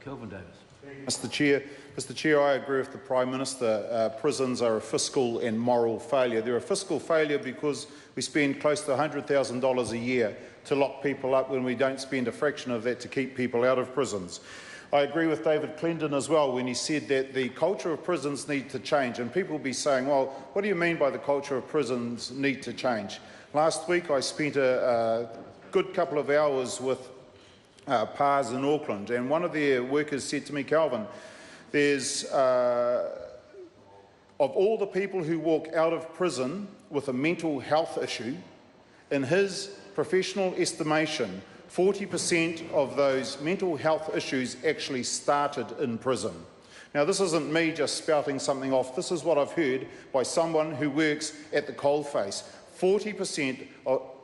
Kelvin Davis. Mr Chair, I agree with the Prime Minister. Prisons are a fiscal and moral failure. They're a fiscal failure because we spend close to $100,000 a year to lock people up when we don't spend a fraction of that to keep people out of prisons. I agree with David Clendon as well when he said that the culture of prisons need to change, and people will be saying, well, what do you mean by the culture of prisons need to change? Last week I spent a good couple of hours with PARS in Auckland, and one of their workers said to me, Kelvin, there's of all the people who walk out of prison with a mental health issue, in his professional estimation, 40% of those mental health issues actually started in prison. Now, this isn't me just spouting something off. This is what I've heard by someone who works at the coalface. 40%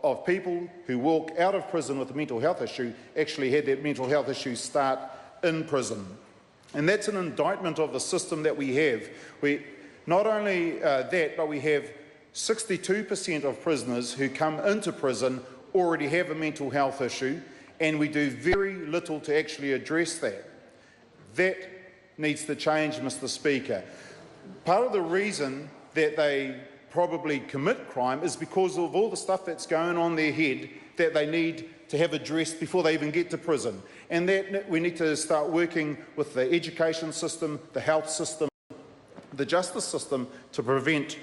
of people who walk out of prison with a mental health issue actually had their mental health issue start in prison. And that's an indictment of the system that we have. Not only that, but we have 62% of prisoners who come into prison already have a mental health issue, and we do very little to actually address that. That needs to change, Mr Speaker. Part of the reason that they probably commit crime is because of all the stuff that's going on their head that they need to have addressed before they even get to prison. And that we need to start working with the education system, the health system, the justice system to prevent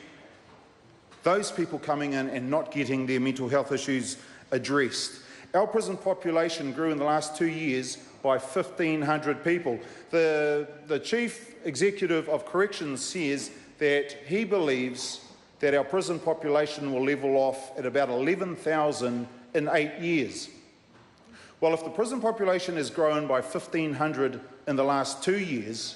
those people coming in and not getting their mental health issues addressed. Our prison population grew in the last 2 years by 1,500 people. The Chief Executive of Corrections says that he believes that our prison population will level off at about 11,000 in 8 years. Well, if the prison population has grown by 1,500 in the last 2 years,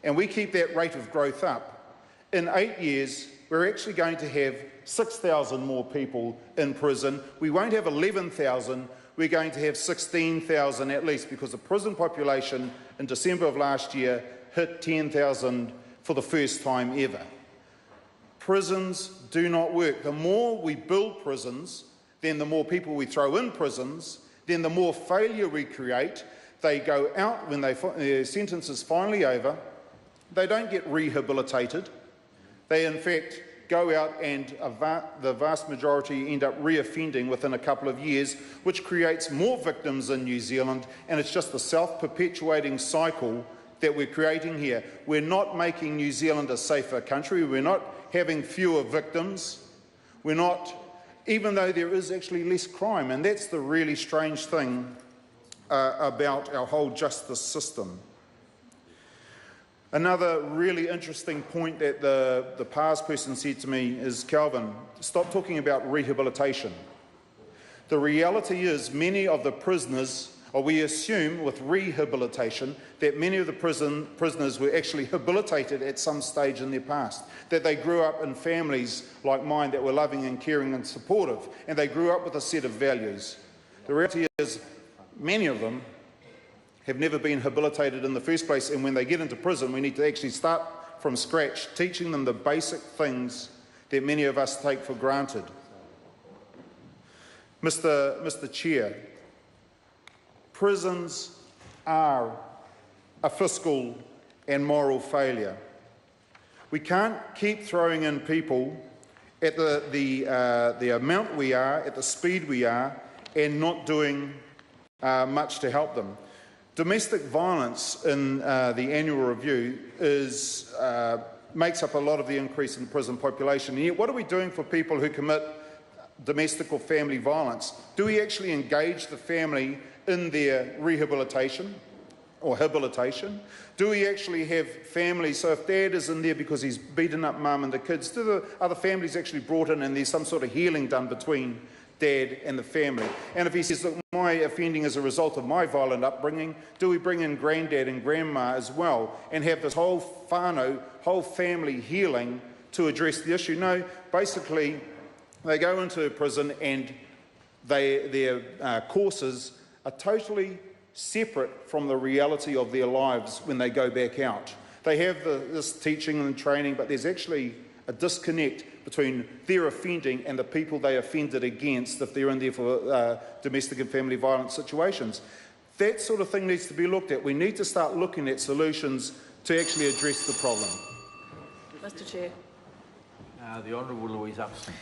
and we keep that rate of growth up, in 8 years we're actually going to have 6,000 more people in prison. We won't have 11,000, we're going to have 16,000 at least, because the prison population in December of last year hit 10,000 for the first time ever. Prisons do not work. The more we build prisons, then the more people we throw in prisons, then the more failure we create. They go out when their sentence is finally over. They don't get rehabilitated. They, in fact, go out and the vast majority end up re-offending within a couple of years, which creates more victims in New Zealand, and it's just a self-perpetuating cycle that we're creating here. We're not making New Zealand a safer country. We're not having fewer victims. We're not, even though there is actually less crime, and that's the really strange thing about our whole justice system. Another really interesting point that the PARS person said to me is, Kelvin, stop talking about rehabilitation. The reality is many of the prisoners, or we assume with rehabilitation, that many of the prisoners were actually habilitated at some stage in their past, that they grew up in families like mine that were loving and caring and supportive, and they grew up with a set of values. The reality is many of them have never been habilitated in the first place, and when they get into prison, we need to actually start from scratch, teaching them the basic things that many of us take for granted. Mr Chair, prisons are a fiscal and moral failure. We can't keep throwing in people at the amount we are, at the speed we are, and not doing much to help them. Domestic violence in the annual review makes up a lot of the increase in prison population. And yet, what are we doing for people who commit domestic or family violence? Do we actually engage the family in their rehabilitation or habilitation? Do we actually have families, so if dad is in there because he's beaten up mum and the kids, are the families actually brought in and there's some sort of healing done between dad and the family? And if he says, look, my offending is a result of my violent upbringing, do we bring in granddad and grandma as well and have this whole whānau, whole family healing to address the issue? No, basically they go into prison and their courses are totally separate from the reality of their lives when they go back out. They have this teaching and training, but there's actually a disconnect between their offending and the people they offended against if they're in there for domestic and family violence situations. That sort of thing needs to be looked at. We need to start looking at solutions to actually address the problem. Mr Chair. The Honourable Louise Upson.